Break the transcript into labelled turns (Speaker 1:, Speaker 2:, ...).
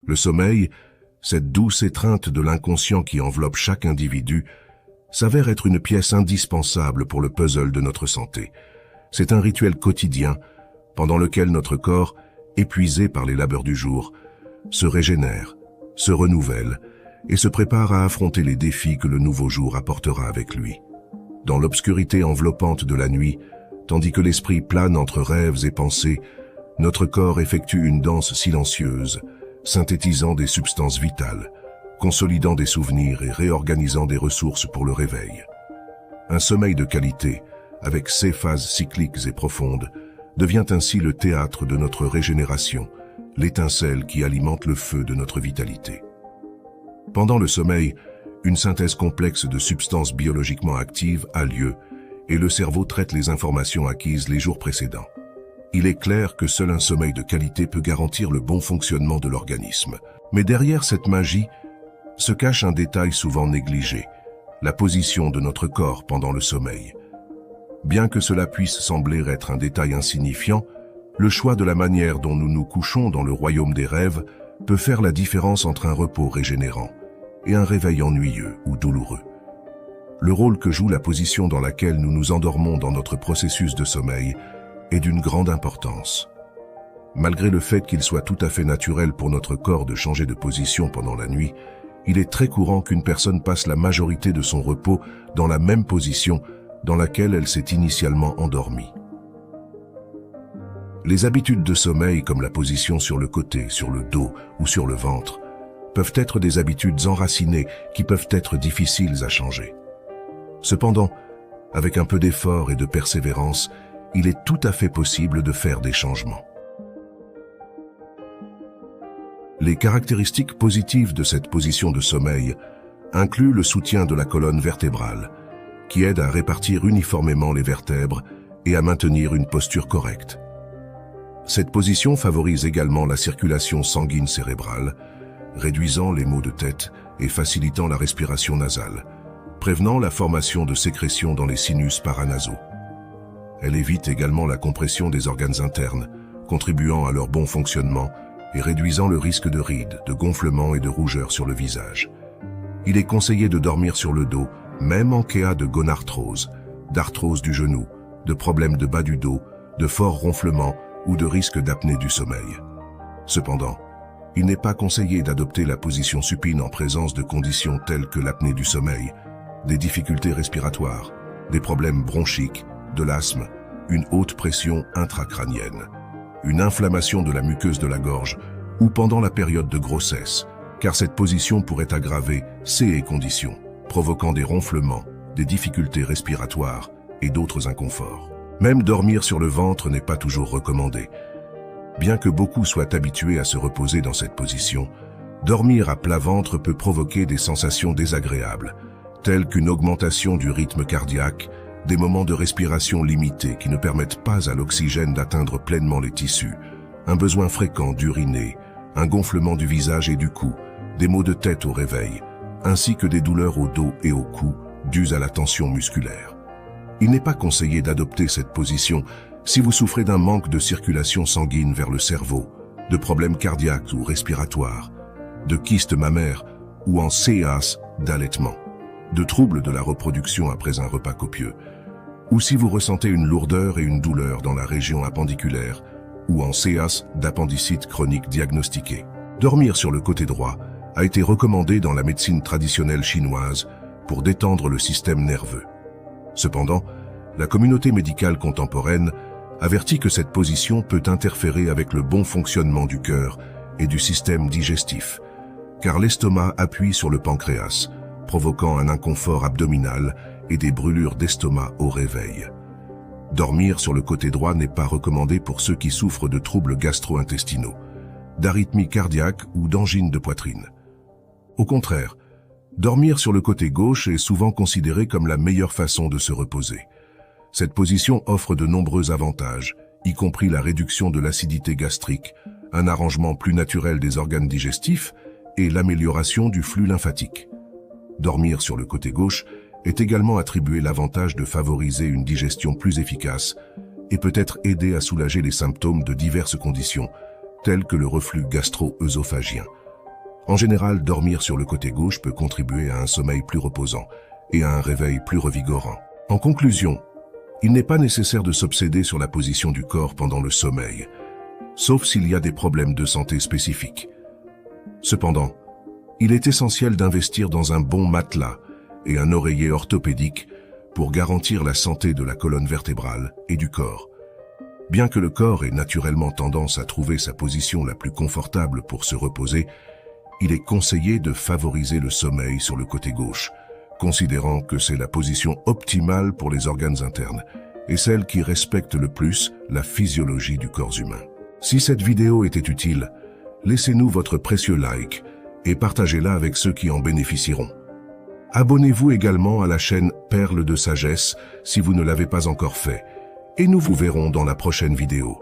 Speaker 1: Le sommeil, cette douce étreinte de l'inconscient qui enveloppe chaque individu, s'avère être une pièce indispensable pour le puzzle de notre santé. C'est un rituel quotidien pendant lequel notre corps, épuisé par les labeurs du jour, se régénère, se renouvelle et se prépare à affronter les défis que le nouveau jour apportera avec lui. Dans l'obscurité enveloppante de la nuit, tandis que l'esprit plane entre rêves et pensées, notre corps effectue une danse silencieuse, synthétisant des substances vitales, consolidant des souvenirs et réorganisant des ressources pour le réveil. Un sommeil de qualité, avec ses phases cycliques et profondes, devient ainsi le théâtre de notre régénération, l'étincelle qui alimente le feu de notre vitalité. Pendant le sommeil, une synthèse complexe de substances biologiquement actives a lieu et le cerveau traite les informations acquises les jours précédents. Il est clair que seul un sommeil de qualité peut garantir le bon fonctionnement de l'organisme. Mais derrière cette magie se cache un détail souvent négligé, la position de notre corps pendant le sommeil. Bien que cela puisse sembler être un détail insignifiant, le choix de la manière dont nous nous couchons dans le royaume des rêves peut faire la différence entre un repos régénérant et un réveil ennuyeux ou douloureux. Le rôle que joue la position dans laquelle nous nous endormons dans notre processus de sommeil est d'une grande importance. Malgré le fait qu'il soit tout à fait naturel pour notre corps de changer de position pendant la nuit, il est très courant qu'une personne passe la majorité de son repos dans la même position dans laquelle elle s'est initialement endormie. Les habitudes de sommeil comme la position sur le côté, sur le dos ou sur le ventre peuvent être des habitudes enracinées qui peuvent être difficiles à changer. Cependant, avec un peu d'effort et de persévérance, il est tout à fait possible de faire des changements. Les caractéristiques positives de cette position de sommeil incluent le soutien de la colonne vertébrale, qui aide à répartir uniformément les vertèbres et à maintenir une posture correcte. Cette position favorise également la circulation sanguine cérébrale, réduisant les maux de tête et facilitant la respiration nasale, prévenant la formation de sécrétions dans les sinus paranasaux. Elle évite également la compression des organes internes, contribuant à leur bon fonctionnement et réduisant le risque de rides, de gonflements et de rougeurs sur le visage. Il est conseillé de dormir sur le dos, même en cas de gonarthrose, d'arthrose du genou, de problèmes de bas du dos, de forts ronflements ou de risque d'apnée du sommeil. Cependant, il n'est pas conseillé d'adopter la position supine en présence de conditions telles que l'apnée du sommeil, des difficultés respiratoires, des problèmes bronchiques, de l'asthme, une haute pression intracrânienne, une inflammation de la muqueuse de la gorge ou pendant la période de grossesse, car cette position pourrait aggraver ces conditions, provoquant des ronflements, des difficultés respiratoires et d'autres inconforts. Même dormir sur le ventre n'est pas toujours recommandé. Bien que beaucoup soient habitués à se reposer dans cette position, dormir à plat ventre peut provoquer des sensations désagréables, telles qu'une augmentation du rythme cardiaque, des moments de respiration limités qui ne permettent pas à l'oxygène d'atteindre pleinement les tissus, un besoin fréquent d'uriner, un gonflement du visage et du cou, des maux de tête au réveil, ainsi que des douleurs au dos et au cou dues à la tension musculaire. Il n'est pas conseillé d'adopter cette position si vous souffrez d'un manque de circulation sanguine vers le cerveau, de problèmes cardiaques ou respiratoires, de kystes mammaires ou en CAS d'allaitement, de troubles de la reproduction après un repas copieux, ou si vous ressentez une lourdeur et une douleur dans la région appendiculaire ou en CAS d'appendicite chronique diagnostiquée. Dormir sur le côté droit a été recommandé dans la médecine traditionnelle chinoise pour détendre le système nerveux. Cependant, la communauté médicale contemporaine avertit que cette position peut interférer avec le bon fonctionnement du cœur et du système digestif, car l'estomac appuie sur le pancréas, provoquant un inconfort abdominal et des brûlures d'estomac au réveil. Dormir sur le côté droit n'est pas recommandé pour ceux qui souffrent de troubles gastro-intestinaux, d'arythmies cardiaques ou d'angines de poitrine. Au contraire, dormir sur le côté gauche est souvent considéré comme la meilleure façon de se reposer. Cette position offre de nombreux avantages, y compris la réduction de l'acidité gastrique, un arrangement plus naturel des organes digestifs et l'amélioration du flux lymphatique. Dormir sur le côté gauche est également attribué l'avantage de favoriser une digestion plus efficace et peut être aider à soulager les symptômes de diverses conditions, telles que le reflux gastro-œsophagien, En général, dormir sur le côté gauche peut contribuer à un sommeil plus reposant et à un réveil plus revigorant. En conclusion, il n'est pas nécessaire de s'obséder sur la position du corps pendant le sommeil, sauf s'il y a des problèmes de santé spécifiques. Cependant, il est essentiel d'investir dans un bon matelas et un oreiller orthopédique pour garantir la santé de la colonne vertébrale et du corps. Bien que le corps ait naturellement tendance à trouver sa position la plus confortable pour se reposer, il est conseillé de favoriser le sommeil sur le côté gauche, considérant que c'est la position optimale pour les organes internes et celle qui respecte le plus la physiologie du corps humain. Si cette vidéo était utile, laissez-nous votre précieux like et partagez-la avec ceux qui en bénéficieront. Abonnez-vous également à la chaîne Perles de Sagesse si vous ne l'avez pas encore fait, et nous vous verrons dans la prochaine vidéo.